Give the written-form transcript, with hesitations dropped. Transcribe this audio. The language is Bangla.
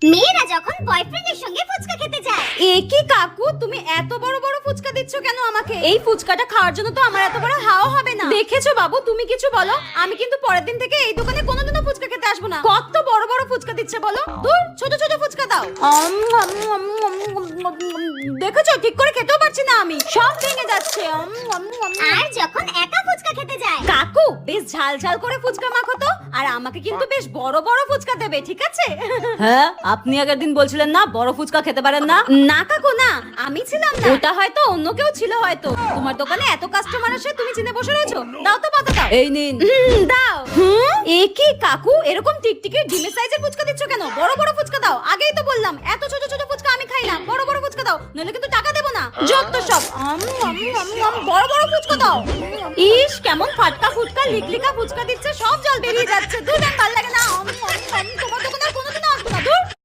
মেয়েরা যখন বয়ফ্রেন্ডের সঙ্গে ফুচকা খেতে যায়। এ কি কাকু, তুমি এত বড় বড় ফুচকা দিচ্ছ কেন আমাকে? এই ফুচকাটা খাওয়ার জন্য তো আমার এত বড় হাওয়া হবে না। দেখেছো বাবু, তুমি কিছু বলো, আমি কিন্তু পরের দিন থেকে এই দোকানে কোনোদিনও ফুচকা খেতে আসবো না। কত বড় বড় ফুচকা দিচ্ছে বলো, দূর ছোট ছোট ফুচকা দাও। দেখেছো, ঠিক করে খেতেও পারছি না, আমি সব ভেঙে যাচ্ছে। আর যখন একা ফুচকা খেতে যায়। কাকু, বেশ ঝাল ঝাল করে ফুচকা মাখো তো, আর আমাকে কিন্তু বেশ বড় বড় ফুচকা দেবে, ঠিক আছে? হ্যাঁ, আপনি আগের দিন বলছিলেন না বড় ফুচকা খেতে পারেন না। না কাকু, না, আমি ছিলাম না, ওটা হয়তো অন্য কেউ ছিল। হয়তো তোমার দোকানে এত কাস্টমার আসে, তুমি চিনে বসে রয়েছো। দাও তো পাতা দাও। এই নিন। দাও। এ কি কাকু, এরকম টিকটিকি ডিমের সাইজের ফুচকা দিচ্ছ কেন? বড় বড় ফুচকা দাও। আগেই তো বললাম এত ছোট ছোট ফুচকা আমি খাই না, বড় বড় ফুচকা দাও, নইলে কিন্তু টাকা দেবো না। যত সব বড় বড় ফুচকা দাও। ইস, কেমন ফাটকা ফুটকা লিকলিকা ফুচকা দিচ্ছে, সব জল বেরিয়ে যাচ্ছে। দুধ ভালো লাগে না।